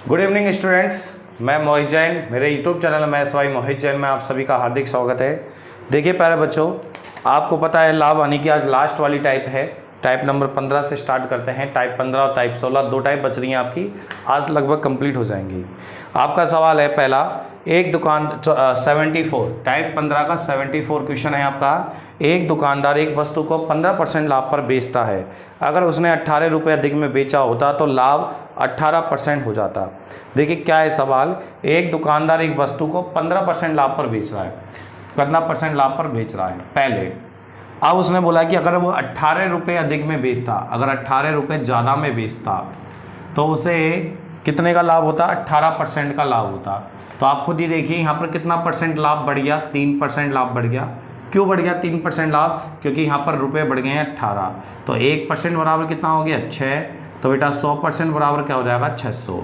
Good evening students, मैं मोहित जैन। मेरे YouTube channel में SY मोहित जैन में आप सभी का हार्दिक स्वागत है। देखिए प्यारे बच्चों, आपको पता है लाभ हानि की आज लास्ट वाली टाइप है। टाइप नंबर 15 से स्टार्ट करते हैं। टाइप 15 और टाइप 16 दो टाइप बच रही हैं आपकी, आज लगभग कंप्लीट हो जाएंगी। आपका सवाल है पहला, एक दुकान 74 टाइप 15 का 74 क्वेश्चन है आपका। एक दुकानदार एक वस्तु को 15% लाभ पर बेचता है। अगर उसने 18 रुपये अधिक में बेचा होता तो लाभ 18% हो जाता। देखिए क्या है सवाल, एक दुकानदार एक वस्तु को 15% लाभ पर बेच रहा है, 15% लाभ पर बेच रहा है पहले। अब उसने बोला कि अगर वो 18 रुपये अधिक में बेचता, अगर 18 रुपये ज़्यादा में बेचता तो उसे कितने का लाभ होता, 18% का लाभ होता। तो आप खुद ही देखिए यहाँ पर कितना परसेंट लाभ बढ़ गया, 3% लाभ बढ़ गया। क्यों बढ़ गया 3% लाभ? क्योंकि यहाँ पर रुपए बढ़ गए हैं 18। तो 1% बराबर कितना हो गया 6। तो बेटा 100% बराबर क्या हो जाएगा 600।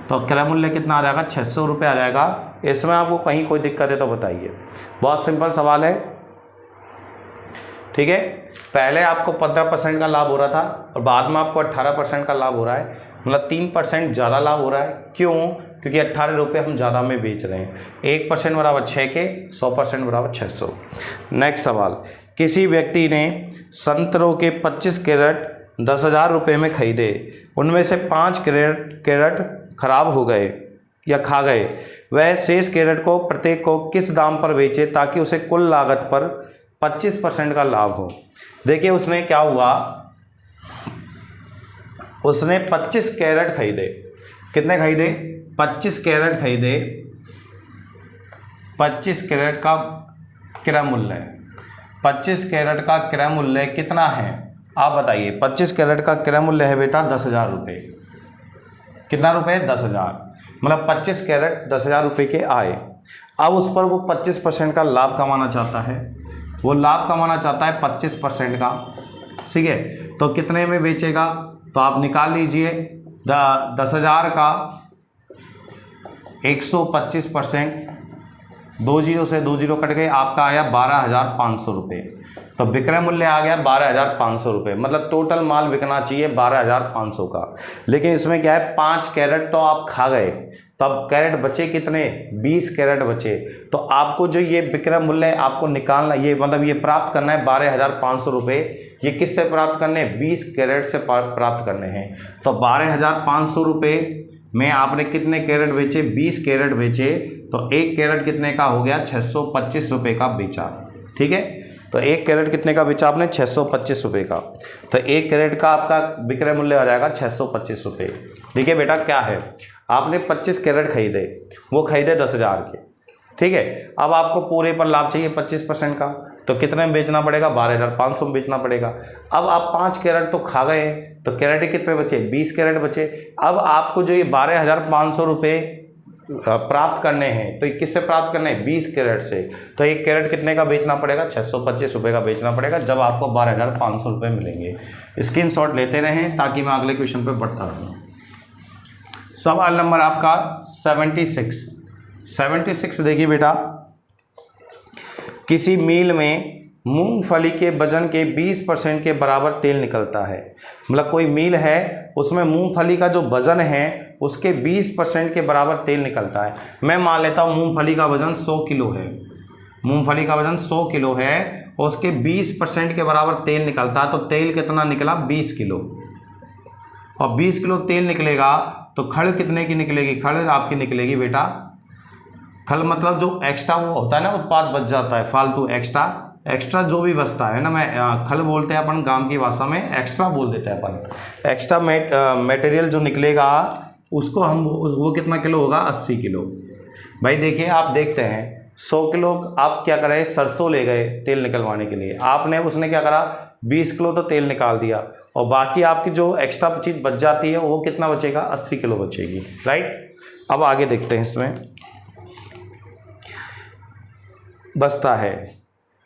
तो क्रय मूल्य कितना आ जाएगा 600 रुपये आ जाएगा। इसमें आपको कहीं कोई दिक्कत है तो बताइए। बहुत सिंपल सवाल है, ठीक है। पहले आपको 15% का लाभ हो रहा था और बाद में आपको 18% का लाभ हो रहा है, मतलब 3% ज़्यादा लाभ हो रहा है। क्यों? क्योंकि 18 रुपये हम ज़्यादा में बेच रहे हैं। 1% बराबर 6 के, 100% बराबर 600। नेक्स्ट सवाल, किसी व्यक्ति ने संतरों के 25 कैरेट 10,000 रुपये में खरीदे। उनमें से 5 कैरेट खराब हो गए या खा गए। वह शेष कैरेट को प्रत्येक को किस दाम पर बेचे ताकि उसे कुल लागत पर 25% का लाभ हो। देखिए उसने क्या हुआ, उसने 25 कैरेट खरीदे। कितने खरीदे? 25 कैरेट खरीदे। 25 कैरेट का क्रय मूल्य, 25 कैरेट का क्रय मूल्य कितना है आप बताइए। 25 कैरेट का क्रय मूल्य है बेटा 10,000 रुपये। कितना रुपये? 10,000। मतलब 25 कैरेट 10,000 रुपये के आए। अब उस पर वो 25% का लाभ कमाना चाहता है। वो लाभ कमाना चाहता है 25% का, ठीक है। तो कितने में बेचेगा? तो आप निकाल लीजिए 10,000 का 125%, 2 जीरो से 2 जीरो कट गए, आपका आया 12,500 रुपये। तो विक्रय मूल्य आ गया 12,500 रुपये। मतलब टोटल माल बिकना चाहिए 12,500 का। लेकिन इसमें क्या है, 5 कैरेट तो आप खा गए, तब कैरेट बचे कितने? 20 कैरेट बचे। तो आपको जो ये विक्रय मूल्य आपको निकालना, ये मतलब ये प्राप्त करना है 12,500 रुपये। ये किससे प्राप्त करने हैं? 20 कैरेट से प्राप्त करने हैं। तो 12,500 रुपये में आपने कितने कैरेट बेचे? 20 कैरेट बेचे। तो एक कैरेट कितने का हो गया? 625 रुपये का बेचा, ठीक है। तो एक कैरेट कितने का बेचा आपने? 625 रुपये का। तो एक कैरेट का आपका विक्रय मूल्य आ जाएगा 625 रुपये। देखिए बेटा क्या है, आपने 25 कैरेट खरीदे, वो खरीदे 10,000 के, ठीक है। अब आपको पूरे पर लाभ चाहिए 25% का, तो कितने में बेचना पड़ेगा? 12,500 में बेचना पड़ेगा। अब आप 5 कैरेट तो खा गए, तो कैरेट कितने बचे? 20 कैरेट बचे। अब आपको जो ये 12,500 रुपये प्राप्त करने हैं, तो किससे प्राप्त करने हैं? 20 कैरेट से। तो एक कैरेट कितने का बेचना पड़ेगा? 625 रुपये का बेचना पड़ेगा, जब आपको 12,500 रुपये मिलेंगे। स्क्रीनशॉट लेते रहें ताकि मैं अगले क्वेश्चन पे बढ़ता रहूँ। सवाल नंबर आपका 76 देखिए बेटा, किसी मील में मूंगफली के वजन के 20% के बराबर तेल निकलता है। मतलब कोई मील है, उसमें मूंगफली का जो वजन है उसके 20% के बराबर तेल निकलता है। मैं मान लेता हूँ मूंगफली का वजन 100 किलो है। मूंगफली का वजन 100 किलो है और उसके 20% के बराबर तेल निकलता है। तो तेल कितना निकला? 20 किलो। और 20 किलो तेल निकलेगा तो खल कितने की निकलेगी? खल आपकी निकलेगी बेटा, खल मतलब जो एक्स्ट्रा वो होता है ना, उत्पाद बच जाता है, फालतू एक्स्ट्रा जो भी बचता है ना, मैं खल बोलते हैं अपन गांव की भाषा में, एक्स्ट्रा बोल देते हैं अपन। एक्स्ट्रा मटेरियल जो निकलेगा उसको हम वो कितना किलो होगा? 80 किलो। भाई देखिए, आप देखते हैं 100 किलो आप क्या करें, सरसों ले गए तेल निकलवाने के लिए, आपने उसने क्या करा, 20 किलो तो तेल निकाल दिया और बाकी आपकी जो एक्स्ट्रा चीज़ बच जाती है वो कितना बचेगा? 80 किलो बचेगी, राइट। अब आगे देखते हैं, इसमें बचता है,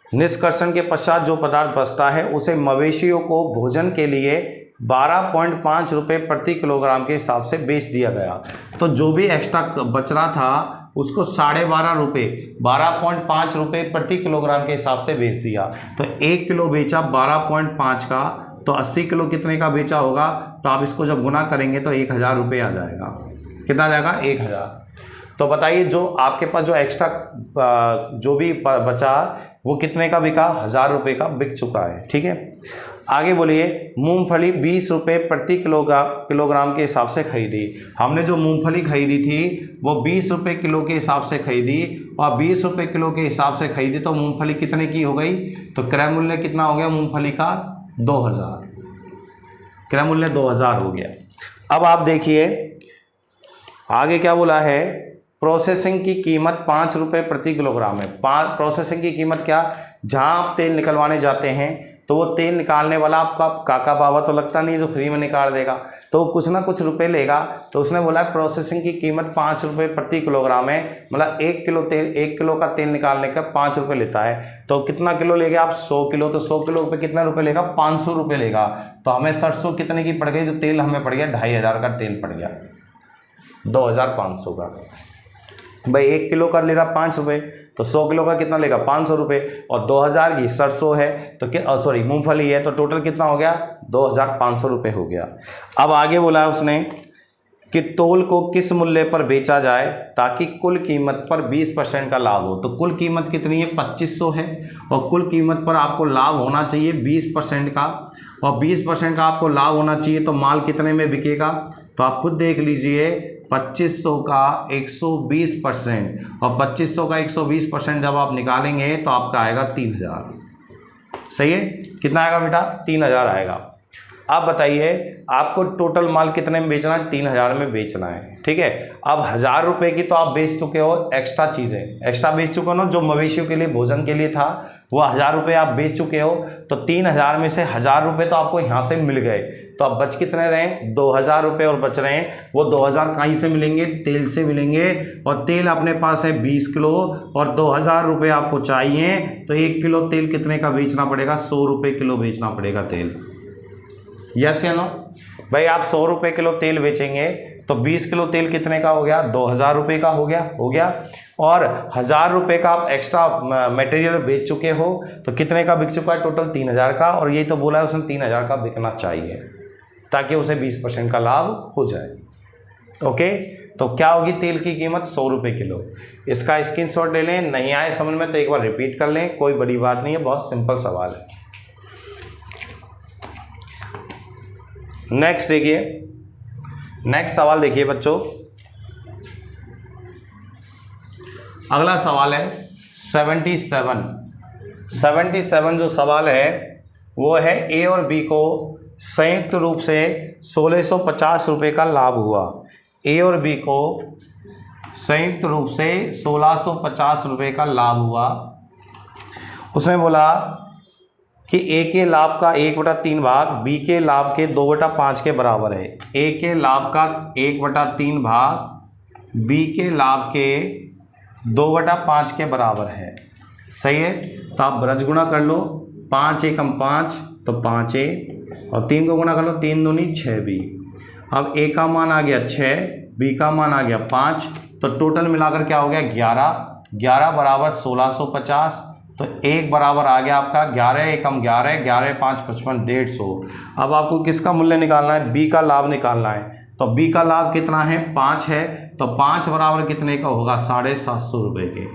निष्कर्षण के पश्चात जो पदार्थ बचता है उसे मवेशियों को भोजन के लिए 12.5 रुपये प्रति किलोग्राम के हिसाब से बेच दिया गया। तो जो भी एक्स्ट्रा बच रहा था उसको 12.5 रुपये, 12.5 रुपये प्रति किलोग्राम के हिसाब से बेच दिया। तो 1 किलो बेचा 12.5 का, तो 80 किलो कितने का बेचा होगा? तो आप इसको जब गुना करेंगे तो 1,000 रुपये आ जाएगा। कितना आ जाएगा 1000। तो बताइए जो आपके पास जो एक्स्ट्रा जो भी बचा वो कितने का बिका, 1000 रुपये का बिक चुका है। ठीक है, आगे बोलिए मूंगफली 20 रुपये प्रति किलोग्राम के हिसाब से खरीदी। हमने जो मूंगफली खरीदी थी वो 20 रुपये किलो के हिसाब से खरीदी, और 20 रुपये किलो के हिसाब से खरीदी तो मूंगफली कितने की हो गई, तो क्रय मूल्य कितना हो गया मूंगफली का 2000, क्रय मूल्य 2000 हो गया। अब आप देखिए आगे क्या बोला है, प्रोसेसिंग की कीमत 5 रुपये प्रति किलोग्राम है। प्रोसेसिंग की कीमत क्या, जहाँ आप तेल निकलवाने जाते हैं तो वो तेल निकालने वाला आपका काका बाबा तो लगता नहीं जो फ्री में निकाल देगा, तो वो कुछ ना कुछ रुपए लेगा। तो उसने बोला है प्रोसेसिंग की कीमत 5 रुपये प्रति किलोग्राम है, मतलब 1 किलो का तेल निकालने का 5 रुपये लेता है। तो कितना किलो लेंगे आप, 100 किलो, तो 100 किलो पे कितना रुपये लेगा, 500 रुपये लेगा। तो हमें सरसों कितने की पड़ गई, जो तेल हमें पड़ गया 2500 का तेल पड़ गया, 2500 का। भाई 1 किलो का ले रहा 5 रुपये, तो 100 किलो का कितना लेगा 500 रुपये, और 2000 की सरसों है तो सॉरी मूंगफली है, तो टोटल कितना हो गया 2500 रुपये हो गया। अब आगे बोला है उसने कि तोल को किस मूल्य पर बेचा जाए ताकि कुल कीमत पर 20% का लाभ हो। तो कुल कीमत कितनी है 2500 है, और कुल कीमत पर आपको लाभ होना चाहिए 20% का, और 20% का आपको लाभ होना चाहिए। तो माल कितने में बिकेगा, तो आप खुद देख लीजिए 2500 का 120%, और 2500 का 120% जब आप निकालेंगे तो आपका आएगा 3000। सही है, कितना आएगा बेटा 3000 आएगा। आप बताइए आपको टोटल माल कितने में बेचना है, 3000 में बेचना है। ठीक है, अब 1000 रुपये की तो आप बेच चुके हो, एक्स्ट्रा चीज़ें एक्स्ट्रा बेच चुके हो ना, जो मवेशियों के लिए भोजन के लिए था वो 1000 रुपये आप बेच चुके हो। तो 3000 में से 1000 रुपये तो आपको यहाँ से मिल गए, तो अब बच कितने रहे 2000 रुपये और बच रहे हैं। वो 2000 कहीं से मिलेंगे, तेल से मिलेंगे, और तेल अपने पास है 20 किलो, और 2000 रुपये आपको चाहिए, तो 1 किलो तेल कितने का बेचना पड़ेगा, 100 रुपये किलो बेचना पड़ेगा तेल। यस या नो भाई, आप 100 रुपये किलो तेल बेचेंगे तो 20 किलो तेल कितने का हो गया, 2000 रुपये का हो गया। और 1000 रुपये का आप एक्स्ट्रा मटेरियल बेच चुके हो, तो कितने का बिक चुका है टोटल 3000 का, और यही तो बोला है उसने 3000 का बिकना चाहिए ताकि उसे 20% का लाभ हो जाए। ओके, तो क्या होगी तेल की कीमत 100 रुपये किलो। इसका स्क्रीनशॉट ले लें, नहीं आए समझ में तो एक बार रिपीट कर लें, कोई बड़ी बात नहीं है, बहुत सिंपल सवाल है। नेक्स्ट देखिए, नेक्स्ट सवाल देखिए बच्चों, अगला सवाल है 77 जो सवाल है वो है ए और बी को संयुक्त रूप से 1650 रुपये का लाभ हुआ। ए और बी को संयुक्त रूप से 1650 रुपये का लाभ हुआ। उसने बोला कि ए के लाभ का 1/3 भाग बी के लाभ के 2/5 के बराबर है। ए के लाभ का 1/3 भाग बी के लाभ के 2/5 के बराबर है। सही है, तो आप ब्रज गुणा कर लो, 5 एकम 5 तो 5A, और 3 को गुणा कर लो, 3 दूनी 6B। अब ए का मान आ गया 6, बी का मान आ गया 5, तो टोटल मिलाकर क्या हो गया 11 बराबर 1650। तो 1 बराबर आ गया आपका 11 एकम 11, 11 5 55 150। अब आपको किसका मूल्य निकालना है, बी का लाभ निकालना है। तो बी का लाभ कितना है 5 है, तो 5 बराबर कितने का होगा 750 रुपये के।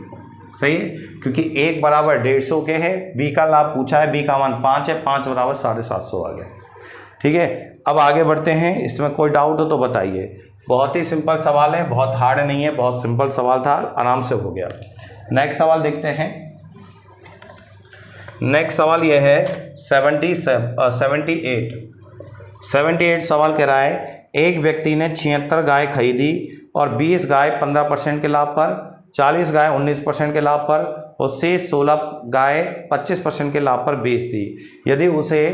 सही है, क्योंकि 1 बराबर 150 के है, बी का लाभ पूछा है, बी का मान 5 है, 5 बराबर 750 आ गया। ठीक है, अब आगे बढ़ते हैं, इसमें कोई डाउट हो तो बताइए। बहुत ही सिंपल सवाल है, बहुत हार्ड नहीं है, बहुत सिंपल सवाल था, आराम से हो गया। नेक्स्ट सवाल देखते हैं। नेक्स्ट सवाल यह है 78 सवाल कह रहा है एक व्यक्ति ने 76 गाय खरीदी और 20 गाय 15% के लाभ पर, 40 गाय 19% के लाभ पर और शेष 16 गाय 25% के लाभ पर बेच दी। यदि उसे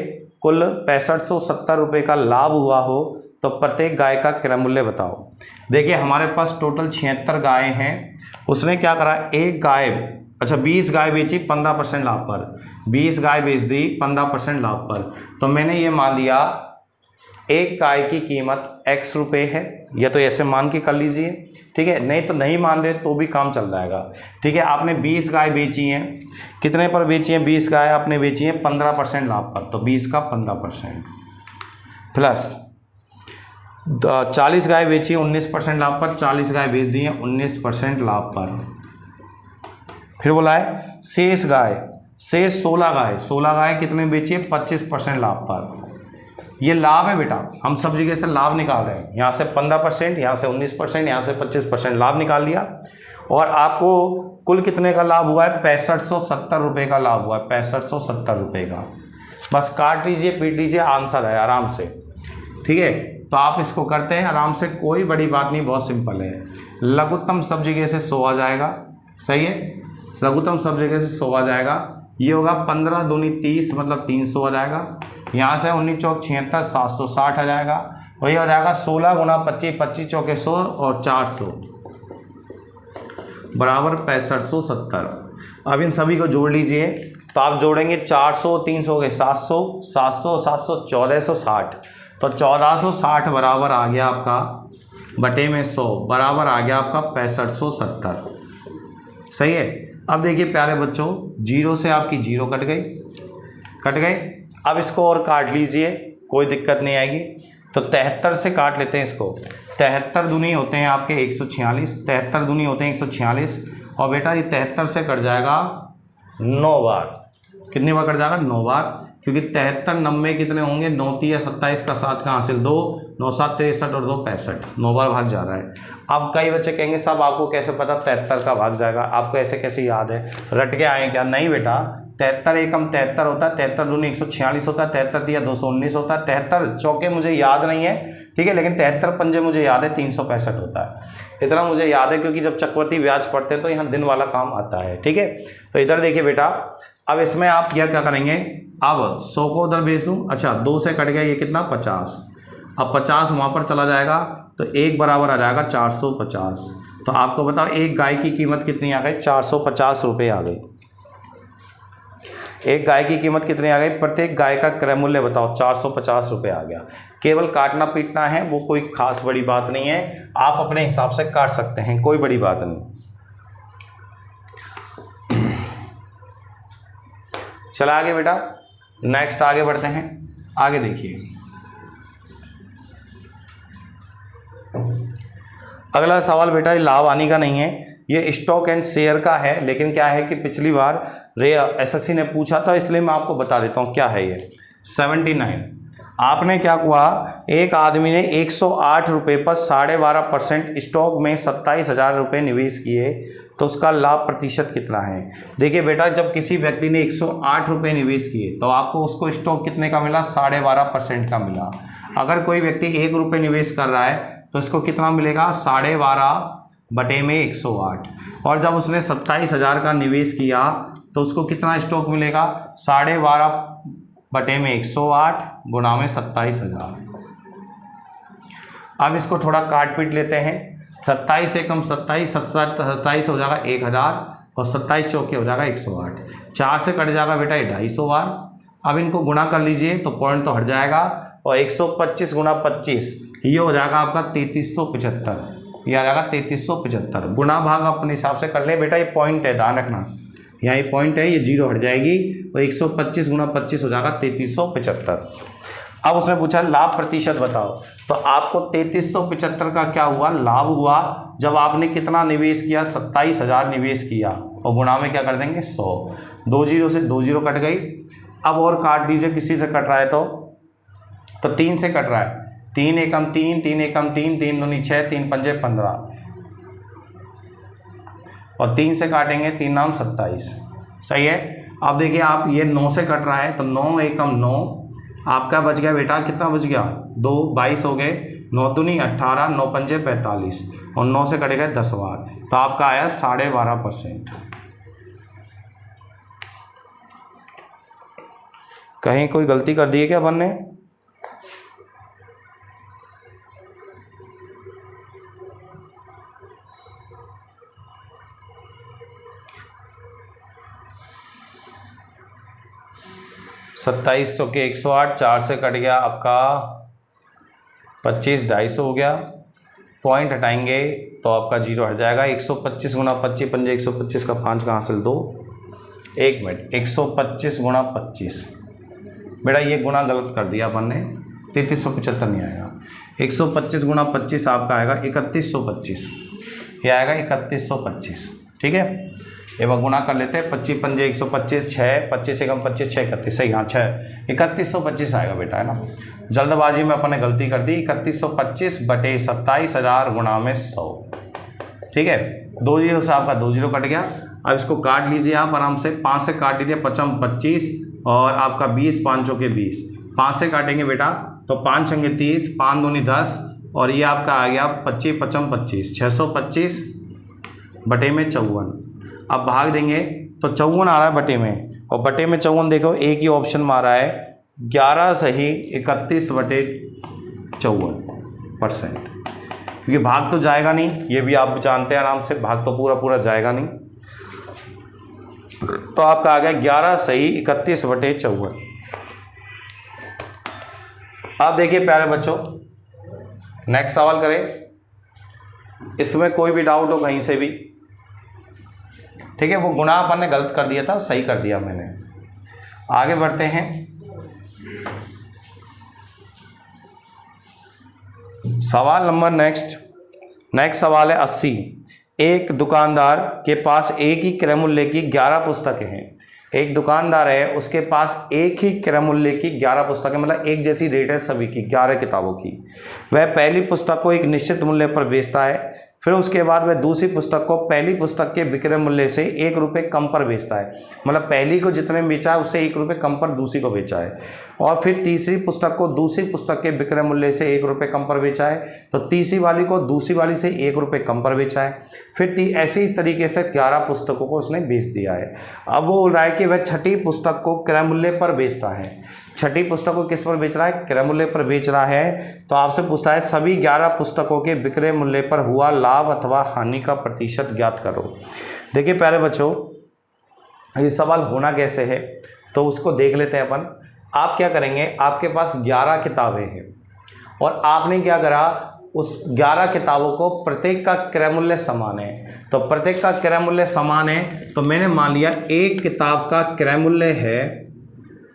कुल 6570 रुपये का लाभ हुआ हो तो प्रत्येक गाय का क्रय मूल्य बताओ। देखिए हमारे पास टोटल 76 गाय हैं। उसने क्या करा, एक गाय 20 गाय बेची 15% लाभ पर, 20 गाय बेच दी 15% लाभ पर। तो मैंने ये मान लिया एक गाय की कीमत X रुपये है, या तो ऐसे मान के कर लीजिए, ठीक है, नहीं तो नहीं मान रहे तो भी काम चल जाएगा। ठीक है, आपने 20 गाय बेची हैं, कितने पर बेची हैं, 20 गाय आपने बेची हैं 15% लाभ पर, तो 20 का 15% प्लस 40 गाय बेची 19% लाभ पर, 40 गाय बेच दी है 19% लाभ पर। फिर बोला है शेष गाय, शेष 16 गाय, 16 गाय कितने बेची है 25% लाभ पर। ये लाभ है बेटा, हम सब जगह से लाभ निकाल रहे हैं, यहाँ से 15%, यहाँ से 19%, यहाँ से 25% लाभ निकाल लिया। और आपको कुल कितने का लाभ हुआ है 6570 रुपये का लाभ हुआ है, 6570 रुपये का। बस काट लीजिए पीट लीजिए, आंसर है आराम से। ठीक है, तो आप इसको करते हैं आराम से, कोई बड़ी बात नहीं, बहुत सिंपल है। लघुत्तम सब जगह से 100 आ जाएगा, सही है, लघुत्तम सब जगह से 100 आ जाएगा। ये होगा 15 दूनी 30 मतलब 300 आ जाएगा। यहाँ से 19 चौक 76 760 आ जाएगा। वही हो जाएगा 16 गुना 25 25 चौके 100 और 400 बराबर 6570। अब इन सभी को जोड़ लीजिए, तो आप जोड़ेंगे 400 300 के 700 700 700 1460, तो 1460 बराबर आ गया आपका बटे में 100 बराबर आ गया आपका 6570। सही है। अब देखिए प्यारे बच्चों, जीरो से आपकी जीरो कट गई, कट गई। अब इसको और काट लीजिए, कोई दिक्कत नहीं आएगी। तो 73 से काट लेते हैं इसको। 73 दूनी होते हैं आपके 146, 73 दूनी होते हैं 146। और बेटा ये 73 से कट जाएगा 9 बार। कितनी बार कट जाएगा 9 बार, क्योंकि 73 90 कितने होंगे 9 3 27 का 7 का हासिल 2 9 7 63 और 2 65, 9 बार भाग जा रहा है। अब कई बच्चे कहेंगे साहब आपको कैसे पता 73 का भाग जाएगा, आपको ऐसे कैसे याद है, रट के आए क्या? नहीं बेटा, 73 एकम 73 होता है, 73 दूनी 146 होता है, 73 दिया 219 होता है, 73 चौके मुझे याद नहीं है, ठीक है, लेकिन 73 पंजे मुझे याद है 365 होता है। इतना मुझे याद है क्योंकि जब चक्रवर्ती ब्याज पढ़ते हैं तो यहाँ दिन वाला काम आता है। ठीक है, तो इधर देखिए बेटा, अब इसमें आप यह क्या करेंगे, अब 100 को उधर भेज दूँ। अच्छा 2 से कट गया ये कितना 50, अब 50 वहाँ पर चला जाएगा तो 1 बराबर आ जाएगा 450। तो आपको बताओ एक गाय की कीमत कितनी आ गई, 450 रुपये आ गई। एक गाय की कीमत कितनी आ गई, प्रत्येक गाय का क्रय मूल्य बताओ 450 रुपये आ गया। केवल काटना पीटना है, वो कोई खास बड़ी बात नहीं है, आप अपने हिसाब से काट सकते हैं, कोई बड़ी बात नहीं। चला आगे बेटा, नेक्स्ट आगे बढ़ते हैं। आगे देखिए, अगला सवाल बेटा लाभ हानि का नहीं है, ये स्टॉक एंड शेयर का है, लेकिन क्या है कि पिछली बार एसएससी ने पूछा था, इसलिए मैं आपको बता देता हूँ क्या है ये। 79 आपने क्या हुआ, एक आदमी ने 108 रुपये पर 12.5% स्टॉक में 27,000 रुपये निवेश किए, तो उसका लाभ प्रतिशत कितना है। देखिए बेटा, जब किसी व्यक्ति ने 108 रुपये निवेश किए तो आपको उसको स्टॉक कितने का मिला, 12.5% का मिला। अगर कोई व्यक्ति 1 रुपये निवेश कर रहा है तो इसको कितना मिलेगा, 12.5 बटे में 108। और जब उसने 27,000 का निवेश किया तो उसको कितना स्टॉक मिलेगा, 12.5 बटे में 108 गुणा में 27,000। अब इसको थोड़ा काट पीट लेते हैं। 27 एकम 27 27 हो जाएगा 1000 और 27 चौके हो जाएगा 108। 4 से कट जाएगा बेटा ये 250 बार। अब इनको गुणा कर लीजिए तो पॉइंट तो हट जाएगा, और 125 गुणा 25 ये हो जाएगा आपका 3375, ये आ जाएगा 3375। गुणा भाग अपने हिसाब से कर ले बेटा, ये पॉइंट है, ध्यान रखना, यहाँ ये पॉइंट है, ये जीरो हट जाएगी, और 125 गुणा 25 हो जाएगा 3375। अब उसने पूछा लाभ प्रतिशत बताओ, तो आपको 3375 का क्या हुआ, लाभ हुआ जब आपने कितना निवेश किया, 27,000 निवेश किया, और गुणा में क्या कर देंगे 100। 2 जीरो से 2 जीरो कट गई। अब और काट दीजिए, किसी से कट रहा है तो 3 से कट रहा है, 3 एकम 3 3 एकम 3 3 दूनी 6 3 पंजे 15, और 3 से काटेंगे 3 नाम 27। सही है। अब देखिए आप ये 9 से कट रहा है तो 9 एकम 9 आपका बच गया बेटा, कितना बच गया, 2 22 हो गए, 9 दूनी 18 9 पंजे 45, और 9 से कटे गए 10 बार, तो आपका आया 12.5%। कहीं कोई गलती कर दी है क्या अपन ने? सत्ताईस सौ के 108, 4 से कट गया आपका 25, 250 हो गया। पॉइंट हटाएंगे तो आपका जीरो हट जाएगा। 125 गुणा 25 पंजे 125 का 5 का हासिल 2। 1 मिनट, 125 गुणा 25 बेटा ये गुणा गलत कर दिया अपन ने, 3375 नहीं आएगा। 125 गुणा 25 आपका आएगा 3125, ये आएगा 3125। ठीक है, एक बार गुना कर लेते हैं, 25 पंजे 125, 6 25 एकम 25, 6 31, सही, हाँ 6 3125 आएगा बेटा, है ना। जल्दबाजी में अपन ने गलती कर दी, 3125 बटे 27,000 गुणा में 100। ठीक है, 2 जीरो से आपका 2 जीरो कट गया। अब इसको काट लीजिए आप आराम से, 5 से काट लीजिए, 55 25 और आपका 20 5 चौके 20, 5 से काटेंगे बेटा तो 5 छंगे 30, 5 दूनी 10 और ये आपका आ गया 25 55 25, 625 बटे में 54। अब भाग देंगे तो 54 आ रहा है बटे में, और बटे में 54 देखो एक ही ऑप्शन में आ रहा है 11 सही 31 बटे 54%, क्योंकि भाग तो जाएगा नहीं, ये भी आप जानते हैं आराम से, भाग तो पूरा पूरा जाएगा नहीं, तो आपका आ गया 11 सही 31 बटे 54। आप देखिए प्यारे बच्चों, नेक्स्ट सवाल करें। इसमें कोई भी डाउट हो कहीं से भी, ठीक है, वो गुणा अपन ने गलत कर दिया था, सही कर दिया मैंने। आगे बढ़ते हैं। सवाल नंबर नेक्स्ट सवाल है 80। एक दुकानदार के पास एक ही क्रय मूल्य की 11 पुस्तकें हैं। एक दुकानदार है, उसके पास एक ही क्रय मूल्य की 11 पुस्तकें, मतलब एक जैसी रेट है सभी की, 11 किताबों की। वह पहली पुस्तक को एक निश्चित मूल्य पर बेचता है, फिर उसके बाद वह दूसरी पुस्तक को पहली पुस्तक के विक्रय मूल्य से 1 रुपये कम पर बेचता है, मतलब पहली को जितने बेचा है उससे 1 रुपये कम पर दूसरी को बेचा है, और फिर तीसरी पुस्तक को दूसरी पुस्तक के विक्रय मूल्य से 1 रुपये कम पर बेचा है, तो तीसरी वाली को दूसरी वाली से 1 रुपये कम पर बेचा है, फिर ऐसे ही तरीके से 11 पुस्तकों को उसने बेच दिया है। अब वो बोल रहा है कि वह छठी पुस्तक को क्रय मूल्य पर बेचता है। छठी पुस्तक को किस पर बेच रहा है? क्रय मूल्य पर बेच रहा है। तो आपसे पूछता है सभी 11 पुस्तकों के विक्रय मूल्य पर हुआ लाभ अथवा हानि का प्रतिशत ज्ञात करो। देखिए प्यारे बच्चों, ये सवाल होना कैसे है तो उसको देख लेते हैं अपन। आप क्या करेंगे, आपके पास 11 किताबें हैं और आपने क्या करा, उस 11 किताबों को प्रत्येक का क्रय मूल्य समान है, तो प्रत्येक का क्रय मूल्य समान है, तो मैंने मान लिया एक किताब का क्रय मूल्य है,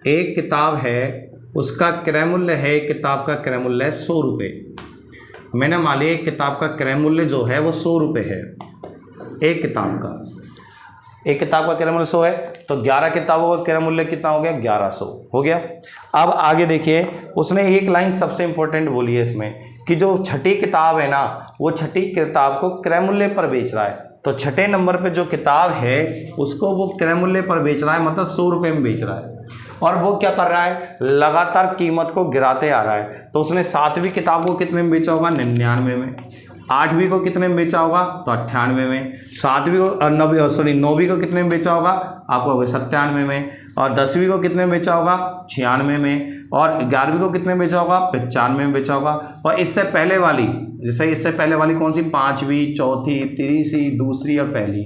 एक किताब है उसका क्रय मूल्य है, एक किताब का क्रय मूल्य है 100 रुपये। मैंने मान लिया एक किताब का क्रय मूल्य जो है वो 100 रुपये है, एक किताब का, एक किताब का क्रय मूल्य 100 है, तो 11 किताबों का क्रय मूल्य कितना हो गया? 1100 हो गया। अब आगे देखिए, उसने एक लाइन सबसे इंपॉर्टेंट बोली है इसमें कि जो छठी किताब है ना, वो छठी किताब को क्रय मूल्य पर बेच रहा है, तो छठे नंबर पे जो किताब है उसको वो क्रय मूल्य पर बेच रहा है, मतलब 100 रुपये में बेच रहा है, और वो क्या कर रहा है, लगातार कीमत को गिराते आ रहा है। तो उसने 7वीं किताब को कितने में बेचा होगा? 99 में। 8वीं को कितने में बेचा होगा? तो 98 में। 7वीं को 9वीं को कितने में बेचा होगा? आपको होगा 97 में। और 10वीं को कितने में बेचा होगा? 96 में। और 11वीं को कितने में बेचा होगा? 95 में बेचा होगा। और इससे पहले वाली, जैसे इससे पहले वाली कौन सी? 5वीं, चौथी, तीसरी, दूसरी और पहली,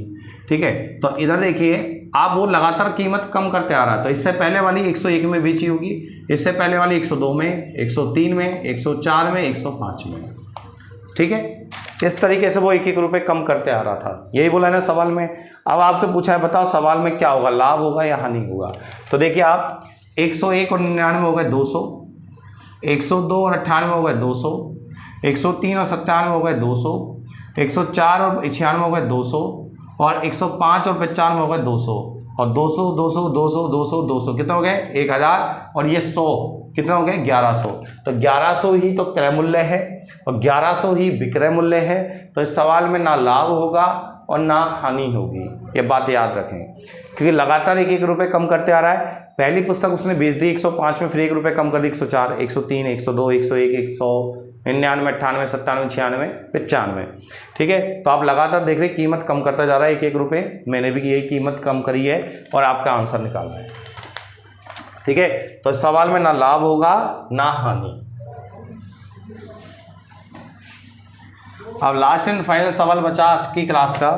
ठीक है। तो इधर देखिए, आप वो लगातार कीमत कम करते आ रहा है, तो इससे पहले वाली 101 में बेची होगी, इससे पहले वाली 102 में, 103 में, 104 में, 105 में, ठीक है। इस तरीके से वो 1-1 रुपये कम करते आ रहा था, यही बोला ना सवाल में। अब आपसे पूछा है बताओ सवाल में क्या होगा, लाभ होगा या हानि होगा? तो देखिए आप 101 और 99 हो गए 200, 102 और 98 हो गए 200, 103 और 97 हो गए 200, 104 और 96 हो गए 200, और 105 और 95 हो गए 200, और 200 200 200 200 200 कितने हो गए? 1000, और ये 100 कितना हो गए? 1100। तो 1100 ही तो क्रय मूल्य है और 1100 ही विक्रय मूल्य है, तो इस सवाल में ना लाभ होगा और ना हानि होगी, ये बात याद रखें, क्योंकि लगातार 1-1 रुपये कम करते आ रहा है। पहली पुस्तक उसने बेच दी 105 में, फिर 1 रुपये कम कर दी 104, 103, 102, 101, 100, 99, 98, 97, 96, 95, ठीक है। तो आप लगातार देख रहे कीमत कम करता जा रहा है 1-1 रुपये, मैंने भी यही कीमत कम करी है और आपका आंसर निकालना है, ठीक है। तो इस सवाल में ना लाभ होगा ना हानि। अब लास्ट एंड फाइनल सवाल बचा आज की क्लास का,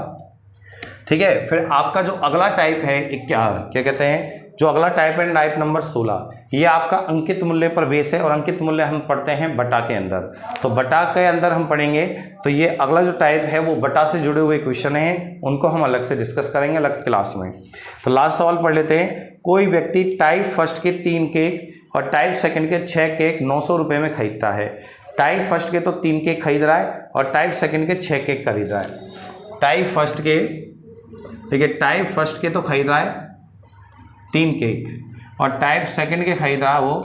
ठीक है। फिर आपका जो अगला टाइप है, क्या कहते हैं, जो अगला टाइप है टाइप नंबर 16, ये आपका अंकित मूल्य पर बेस है, और अंकित मूल्य हम पढ़ते हैं बटा के अंदर। तो बटा के अंदर हम पढ़ेंगे, तो ये अगला जो टाइप है वो बटा से जुड़े हुए क्वेश्चन हैं, उनको हम अलग से डिस्कस करेंगे अलग क्लास में। तो लास्ट सवाल पढ़ लेते हैं। कोई व्यक्ति टाइप फर्स्ट के 3 केक और टाइप सेकंड के 6 केक 900 रुपये में खरीदता है। टाइप फर्स्ट के तो 3 केक खरीद रहा है और टाइप सेकंड के 6 केक खरीद रहा है। टाइप फर्स्ट के, देखिए टाइप फर्स्ट के तो खरीद रहा है 3 केक और टाइप सेकंड के खरीद रहा है वो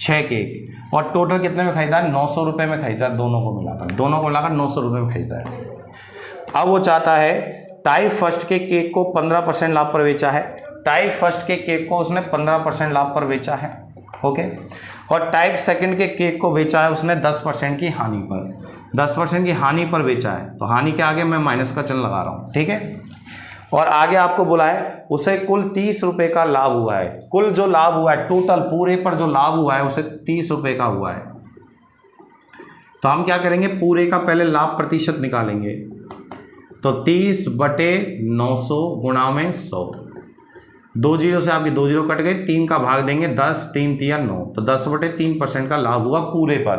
6 केक और टोटल कितने में खरीदा है? 900 रुपये में खरीदा है, दोनों को मिलाकर 900 रुपये में खरीदा है। अब वो चाहता है टाइप फर्स्ट के केक को 15% लाभ पर बेचा है, टाइप फर्स्ट के केक को उसने 15% लाभ पर बेचा है, ओके, और टाइप सेकंड के केक को बेचा है उसने 10% की हानि पर, 10% की हानि पर बेचा है। तो हानि के आगे मैं माइनस का चिन्ह लगा रहा हूँ, ठीक है। और आगे आपको बोला है उसे कुल 30 रुपये का लाभ हुआ है, कुल जो लाभ हुआ है टोटल पूरे पर जो लाभ हुआ है उसे 30 रुपये का हुआ है। तो हम क्या करेंगे, पूरे का पहले लाभ प्रतिशत निकालेंगे। तो 30/900 गुणा में 100, 2 जीरो से आपकी 2 जीरो कट गई, 3 का भाग देंगे 10, 3 तिया 9, तो 10/3% का लाभ हुआ पूरे पर।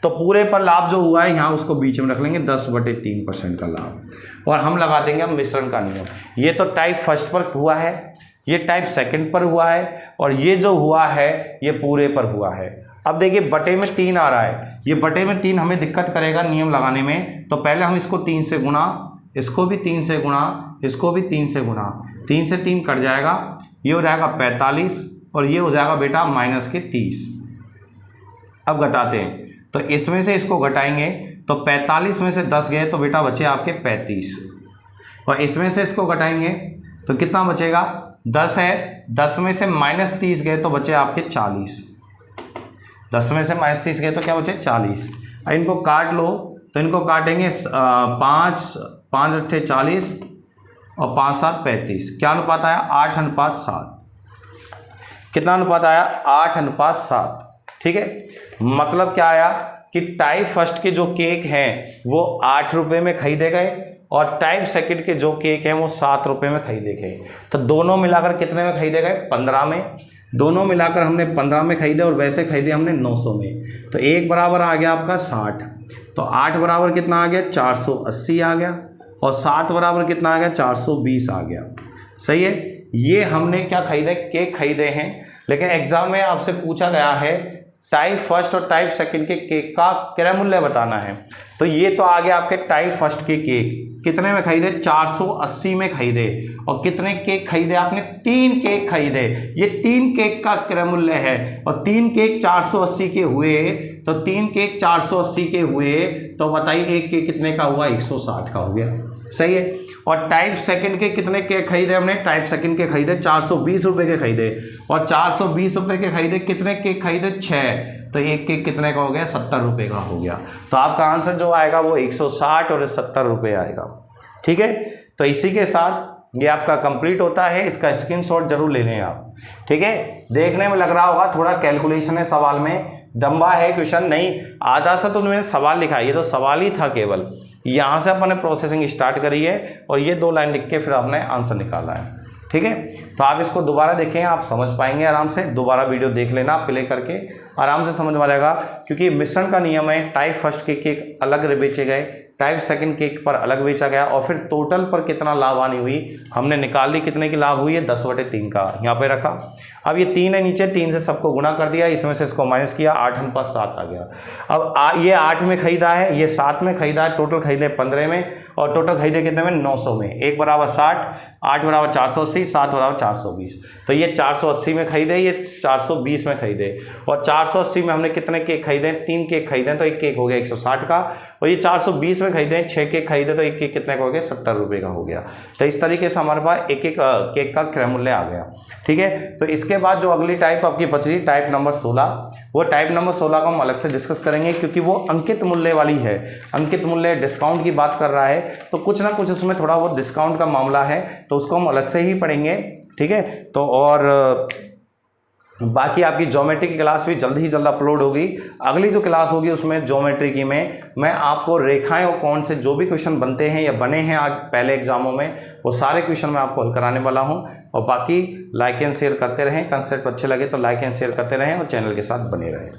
तो पूरे पर लाभ जो हुआ है यहाँ उसको बीच में रख लेंगे, 10/3% का लाभ। और हम लगा देंगे हम मिश्रण का नियम। ये तो टाइप फर्स्ट पर हुआ है, ये टाइप सेकंड पर हुआ है और ये जो हुआ है ये पूरे पर हुआ है। अब देखिए बटे में 3 आ रहा है, ये बटे में 3 हमें दिक्कत करेगा नियम लगाने में। तो पहले हम इसको 3 से गुणा, इसको भी 3 से गुणा, इसको भी 3 से गुणा, 3 से 3 कट जाएगा, ये हो जाएगा 45 और ये हो जाएगा बेटा माइनस के 30। अब घटाते हैं, तो इसमें से इसको घटाएंगे तो 45 में से 10 गए तो बेटा बचे आपके 35 और इसमें से इसको घटाएंगे तो कितना बचेगा, 10 है, 10 में से -30 गए तो बचे आपके 40, 10 में से -30 गए तो क्या बचे 40। अब इनको काट लो, तो इनको काटेंगे 5 8 40 और 5 7 35, क्या अनुपात आया 8:7। कितना अनुपात आया 8:7, ठीक है। मतलब क्या आया कि टाइप फर्स्ट के जो केक हैं वो 8 रुपये में खरीदे गए और टाइप सेकंड के जो केक हैं वो 7 रुपये में खरीदे गए। तो दोनों मिलाकर कितने में खरीदे गए 15 में, दोनों मिलाकर हमने 15 में खरीदे और वैसे खरीदे हमने 900 में। तो 1 बराबर आ गया आपका 60, तो 8 बराबर कितना आ गया 480 आ गया और 7 बराबर कितना आ गया 420 आ गया। सही है, ये हमने क्या खरीदे, केक खरीदे हैं। लेकिन एग्जाम में आपसे पूछा गया है टाइप फर्स्ट और टाइप सेकंड के केक का क्रय मूल्य बताना है। तो ये तो आ गया आपके टाइप फर्स्ट के केक कितने में खरीदे 480 में खरीदे और कितने केक खरीदे आपने 3 केक खरीदे। ये 3 केक का क्रय मूल्य है और 3 केक 480 के हुए, तो 3 केक 480 के हुए तो बताइए एक केक कितने का हुआ 160 का हो गया। सही है। और टाइप सेकंड के कितने केक खरीदे हमने, टाइप सेकंड के खरीदे 420 रुपये के खरीदे और 420 रुपये के खरीदे कितने केक खरीदे 6, तो एक केक कितने का हो गया 70 रुपये का हो गया। तो आपका आंसर जो आएगा वो 160 और 70 रुपये आएगा। ठीक है, तो इसी के साथ ये आपका कंप्लीट होता है। इसका स्क्रीनशॉट जरूर ले लें आप। ठीक है, देखने में लग रहा होगा थोड़ा कैलकुलेशन है सवाल में, डम्बा है क्वेश्चन नहीं, आधा सा तो मैंने सवाल लिखा है, ये तो सवाल ही था केवल। यहाँ से अपन ने प्रोसेसिंग स्टार्ट करी है और ये 2 लाइन लिख के फिर आपने आंसर निकाला है। ठीक है, तो आप इसको दोबारा देखें, आप समझ पाएंगे आराम से। दोबारा वीडियो देख लेना, प्ले करके आराम से समझ में आ जाएगा। क्योंकि मिश्रण का नियम है, टाइप फर्स्ट के केक अलग बेचे गए, टाइप सेकंड केक पर अलग बेचा गया और फिर टोटल पर कितना लाभ हानि हुई हमने निकाल ली। कितने की लाभ हुई है 10/3 का यहाँ पे रखा। अब ये 3 है नीचे, 3 से सबको गुना कर दिया, इसमें से इसको माइनस किया, 8:7 आ गया। अब ये 8 में खरीदा है, ये 7 में खरीदा है, टोटल खरीदे 15 में और टोटल खरीदे कितने में 900 में। 1 बराबर 60, 8 बराबर 480, 7 बराबर 420। तो ये 480 में खरीदे, ये 420 में खरीदे और 480 में हमने कितने केक खरीदे 3 केक खरीदे, तो एक केक हो गया 160 का। और ये 420 में खरीदे 6 केक खरीदे, तो एक केक कितने का हो गया 70 रुपये का हो गया। तो इस तरीके से हमारे पास एक एक केक का क्रय मूल्य आ गया। ठीक है, तो इसके बाद जो अगली टाइप आपकी बच रही टाइप नंबर 16, वो टाइप नंबर 16 को हम अलग से डिस्कस करेंगे क्योंकि वो अंकित मूल्य वाली है। अंकित मूल्य डिस्काउंट की बात कर रहा है, तो कुछ ना कुछ उसमें थोड़ा बहुत डिस्काउंट का मामला है, तो उसको हम अलग से ही पढ़ेंगे। ठीक है, तो और बाकी आपकी ज्योमेट्री की क्लास भी जल्द ही जल्द अपलोड होगी। अगली जो क्लास होगी उसमें ज्योमेट्री की में मैं आपको रेखाएं और कौन से जो भी क्वेश्चन बनते हैं या बने हैं आज पहले एग्जामों में, वो सारे क्वेश्चन मैं आपको हल कराने वाला हूं। और बाकी लाइक एंड शेयर करते रहें, कंसेप्ट अच्छे लगे तो लाइक एंड शेयर करते रहें और चैनल के साथ बने रहें।